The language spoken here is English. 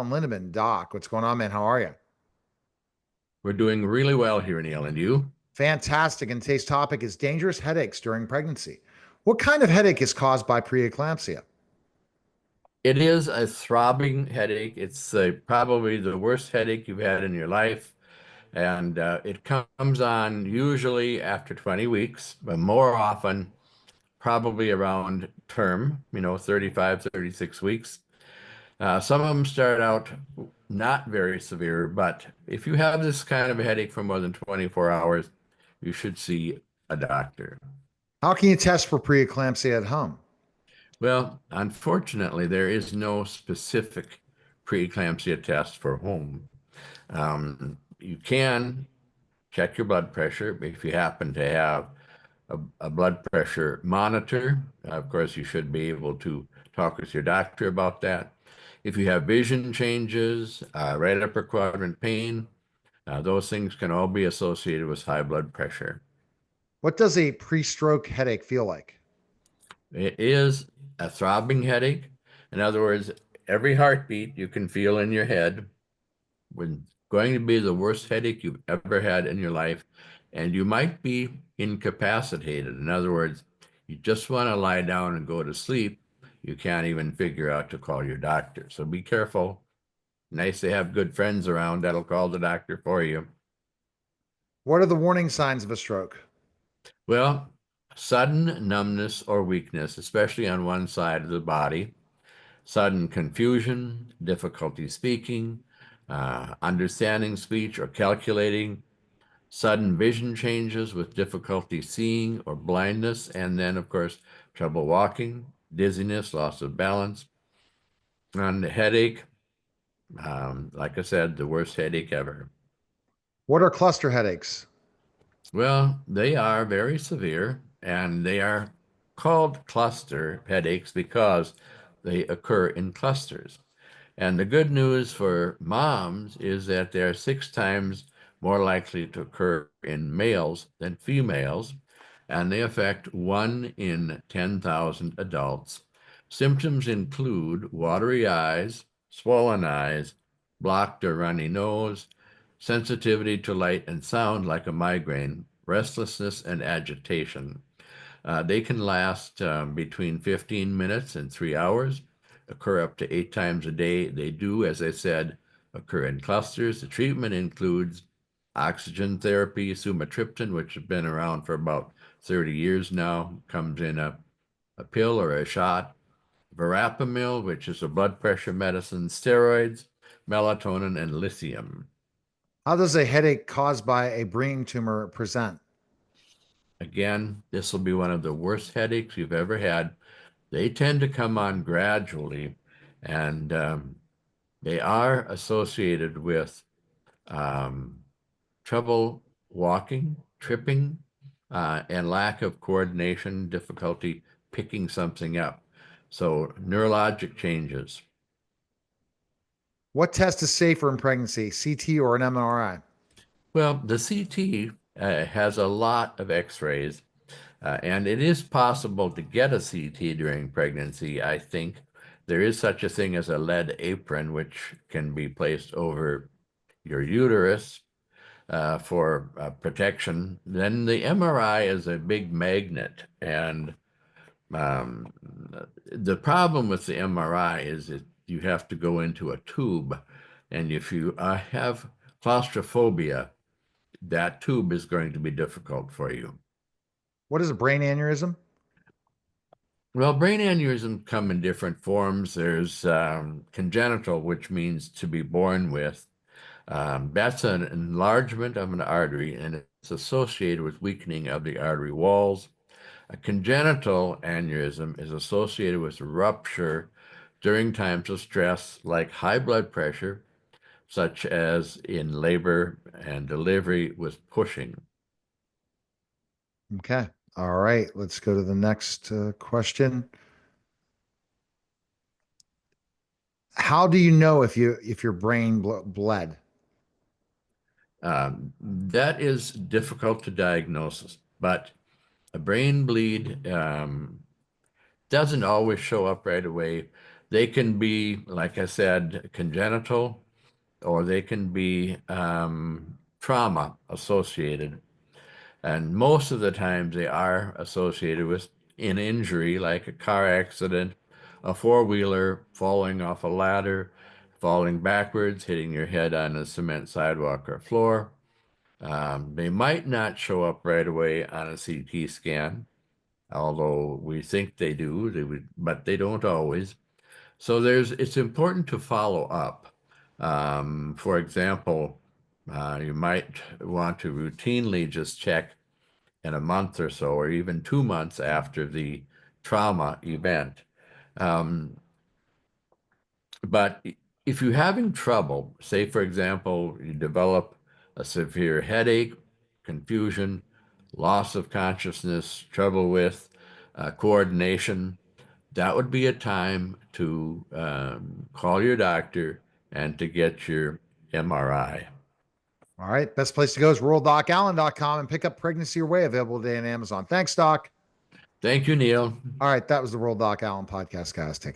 Lindemann, Doc. What's going on, man? How are you? We're doing really well here, Neil, and you? Fantastic. And today's topic is dangerous headaches during pregnancy. What kind of headache is caused by preeclampsia? It is a throbbing headache. It's probably the worst headache you've had in your life. And it comes on usually after 20 weeks, but more often, probably around term, 35, 36 weeks. Some of them start out not very severe, but if you have this kind of a headache for more than 24 hours, you should see a doctor. How can you test for preeclampsia at home? Well, unfortunately, there is no specific preeclampsia test for home. You can check your blood pressure if you happen to have a blood pressure monitor. Of course, you should be able to talk with your doctor about that. If you have vision changes, right upper quadrant pain, those things can all be associated with high blood pressure. What does a pre-stroke headache feel like? It is a throbbing headache. In other words, every heartbeat you can feel in your head when going to be the worst headache you've ever had in your life, and you might be incapacitated. In other words, you just want to lie down and go to sleep. You can't even figure out to call your doctor. So be careful. Nice to have good friends around that'll call the doctor for you. What are the warning signs of a stroke? Well, sudden numbness or weakness, especially on one side of the body, sudden confusion, difficulty speaking, understanding speech or calculating, sudden vision changes with difficulty seeing or blindness, and then, of course, trouble walking, dizziness, loss of balance, and headache. Like I said, the worst headache ever. What are cluster headaches? Well, they are very severe, and they are called cluster headaches because they occur in clusters. And the good news for moms is that they're 6 times more likely to occur in males than females, and they affect 1 in 10,000 adults. Symptoms include watery eyes, swollen eyes, blocked or runny nose, sensitivity to light and sound like a migraine, restlessness, and agitation. They can last between 15 minutes and 3 hours, occur up to 8 times a day. They do, as I said, occur in clusters. The treatment includes oxygen therapy, sumatriptan, which has been around for about 30 years now, comes in a pill or a shot, verapamil, which is a blood pressure medicine, steroids, melatonin, and lithium. How does a headache caused by a brain tumor present? Again, this will be one of the worst headaches you've ever had. They tend to come on gradually, and they are associated with um, trouble walking, tripping, and lack of coordination, difficulty picking something up. So, neurologic changes. What test is safer in pregnancy, CT or an MRI? Well, the CT has a lot of x-rays, and it is possible to get a CT during pregnancy, I think. There is such a thing as a lead apron, which can be placed over your uterus for protection. Then the MRI is a big magnet, and um, the problem with the MRI is that you have to go into a tube, and if you have claustrophobia, that tube is going to be difficult for you. What is a brain aneurysm? Well, brain aneurysms come in different forms. There's congenital, which means to be born with. That's an enlargement of an artery, and it's associated with weakening of the artery walls. A congenital aneurysm is associated with rupture during times of stress, like high blood pressure, such as in labor and delivery with pushing. Okay. All right. Let's go to the next question. How do you know if your brain bled? That is difficult to diagnose, but a brain bleed doesn't always show up right away. They can be, like I said, congenital, or they can be trauma associated. And most of the times they are associated with an injury like a car accident, a four-wheeler falling off a ladder, falling backwards, hitting your head on a cement sidewalk or floor. They might not show up right away on a CT scan, although we think they do, but they don't always. So it's important to follow up. For example, you might want to routinely just check in a month or so, or even 2 months after the trauma event. Um, but if you're having trouble, say, for example, you develop a severe headache, confusion, loss of consciousness, trouble with coordination, that would be a time to call your doctor and to get your MRI. All right. Best place to go is ruraldocallen.com and pick up Pregnancy Your Way, available today on Amazon. Thanks, Doc. Thank you, Neil. All right. That was the Rural Doc Allen podcast, guys. Take care.